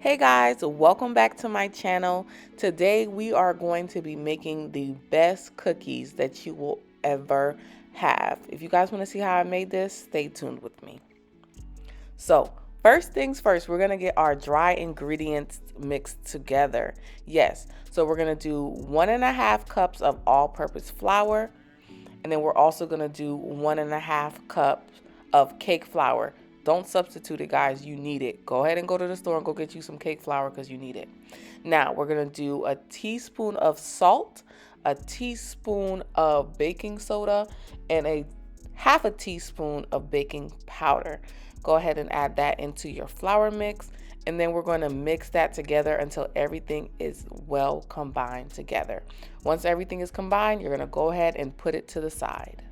Hey guys, welcome back to my channel. Today we are going to be making the best cookies that you will ever have. If you guys want to see how I made this, stay tuned with me. So first things first, we're going to get our dry ingredients mixed together. Yes, so we're going to do 1.5 cups of all-purpose flour, and then we're also going to do 1.5 cups of cake flour. Don't substitute it, guys. You need it. Go ahead and go to the store and go get you some cake flour because you need it. Now, we're going to do a teaspoon of salt, a teaspoon of baking soda, and a half a teaspoon of baking powder. Go ahead and add that into your flour mix. And then we're going to mix that together until everything is well combined together. Once everything is combined, you're going to go ahead and put it to the side.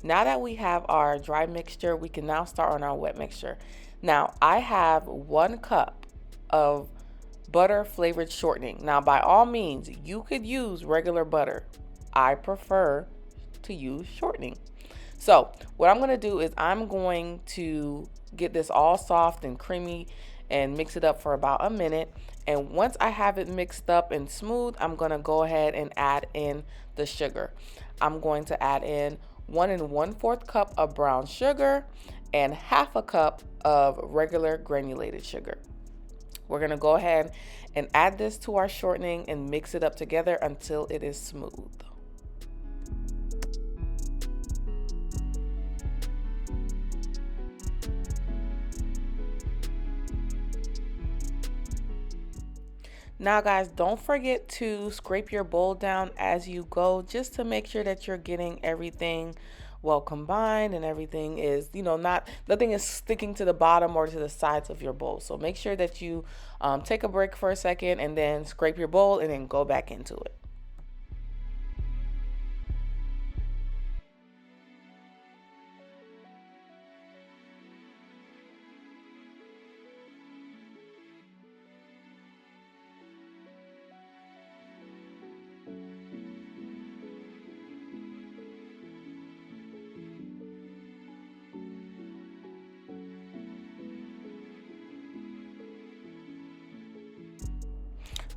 Now that we have our dry mixture, we can now start on our wet mixture. Now, I have 1 cup of butter flavored shortening. Now, by all means, you could use regular butter. I prefer to use shortening. So what I'm going to do is I'm going to get this all soft and creamy and mix it up for about a minute. And once I have it mixed up and smooth, I'm going to go ahead and add in the sugar. I'm going to add in 1 1/4 cup of brown sugar and half a cup of regular granulated sugar. We're going to go ahead and add this to our shortening and mix it up together until it is smooth. Now guys, don't forget to scrape your bowl down as you go, just to make sure that you're getting everything well combined and everything is, nothing is sticking to the bottom or to the sides of your bowl. So make sure that you take a break for a second and then scrape your bowl and then go back into it.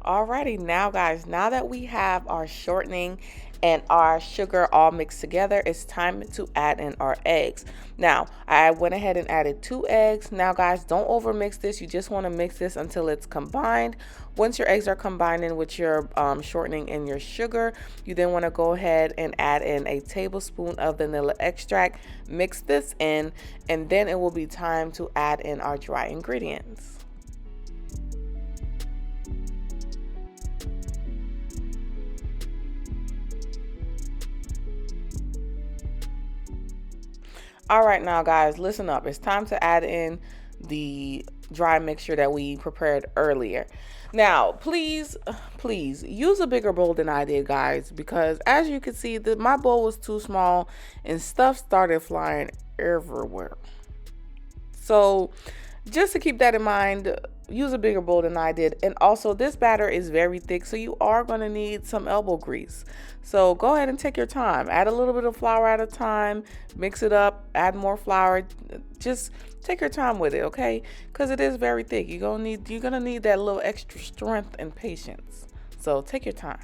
Alrighty, now guys, now that we have our shortening and our sugar all mixed together, it's time to add in our eggs. Now, I went ahead and added 2 eggs. Now guys, don't over mix this. You just want to mix this until it's combined. Once your eggs are combining with your shortening and your sugar, you then want to go ahead and add in a tablespoon of vanilla extract. Mix this in, and then it will be time to add in our dry ingredients. All right, now guys, listen up. It's time to add in the dry mixture that we prepared earlier. Now, please use a bigger bowl than I did, guys, because as you can see, my bowl was too small and stuff started flying everywhere. So just to keep that in mind, use a bigger bowl than I did. And also, this batter is very thick, so you are going to need some elbow grease. So go ahead and take your time. Add a little bit of flour at a time. Mix it up. Add more flour. Just take your time with it, okay? Because it is very thick. You're gonna need that little extra strength and patience. So take your time.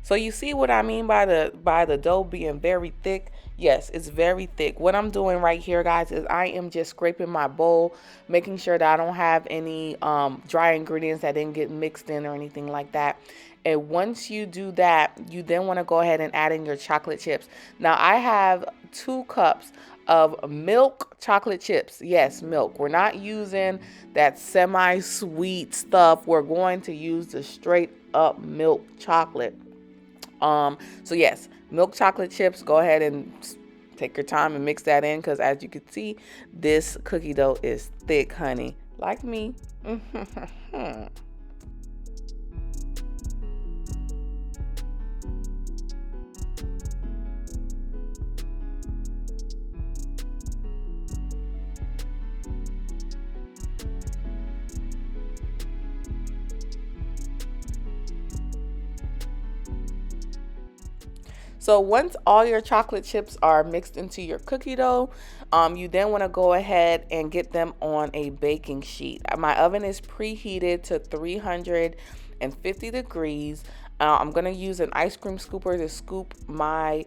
So you see what I mean by the dough being very thick? Yes, it's very thick. What I'm doing right here, guys, is I am just scraping my bowl, making sure that I don't have any dry ingredients that didn't get mixed in or anything like that. And once you do that, you then want to go ahead and add in your chocolate chips. Now I have 2 cups of milk chocolate chips. Yes, milk. We're not using that semi-sweet stuff. We're going to use the straight up milk chocolate. So yes, milk chocolate chips. Go ahead and take your time and mix that in, because as you can see, this cookie dough is thick, honey, like me. So once all your chocolate chips are mixed into your cookie dough, you then want to go ahead and get them on a baking sheet. My oven is preheated to 350 degrees. I'm going to use an ice cream scooper to scoop my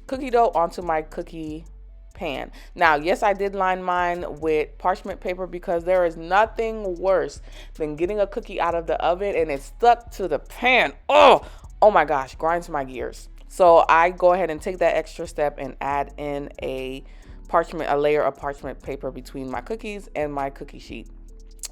cookie dough onto my cookie pan. Now, yes, I did line mine with parchment paper because there is nothing worse than getting a cookie out of the oven and it's stuck to the pan. Oh my gosh, grinds my gears. So I go ahead and take that extra step and add in a layer of parchment paper between my cookies and my cookie sheet.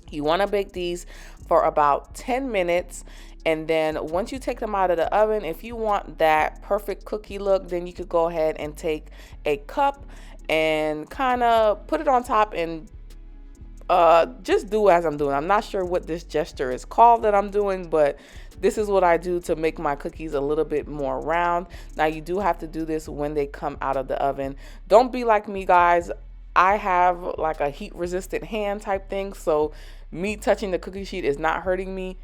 You want to bake these for about 10 minutes. And then once you take them out of the oven, if you want that perfect cookie look, then you could go ahead and take a cup and kind of put it on top and just do as I'm doing. I'm not sure what this gesture is called that I'm doing, but this is what I do to make my cookies a little bit more round. Now, you do have to do this when they come out of the oven. Don't be like me, guys. I have like a heat resistant hand type thing, so me touching the cookie sheet is not hurting me.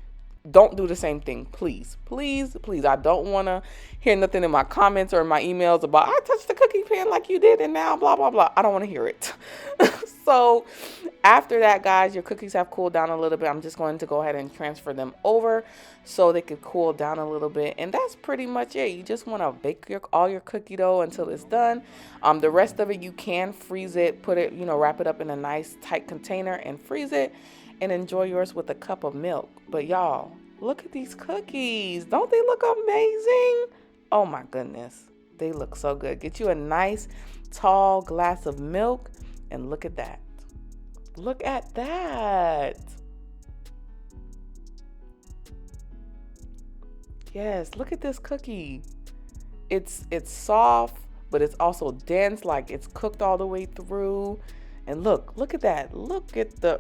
Don't do the same thing, please. Please, please. I don't want to hear nothing in my comments or in my emails about I touched the cookie pan like you did and now blah, blah, blah. I don't want to hear it. So after that, guys, your cookies have cooled down a little bit. I'm just going to go ahead and transfer them over so they could cool down a little bit. And that's pretty much it. You just want to bake all your cookie dough until it's done. The rest of it, you can freeze it, put it, wrap it up in a nice tight container and freeze it. And enjoy yours with a cup of milk. But y'all, look at these cookies. Don't they look amazing? Oh my goodness. They look so good. Get you a nice tall glass of milk and look at that. Look at that. Yes, look at this cookie. It's soft, but it's also dense, like it's cooked all the way through. And look at that. Look at the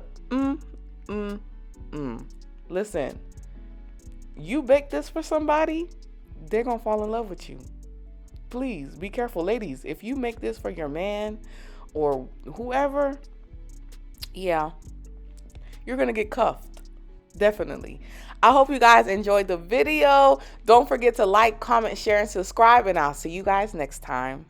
Listen, you bake this for somebody, they're gonna fall in love with you. Please be careful, ladies. If you make this for your man or whoever, yeah, you're gonna get cuffed. Definitely. I hope you guys enjoyed the video. Don't forget to like, comment, share, and subscribe, and I'll see you guys next time.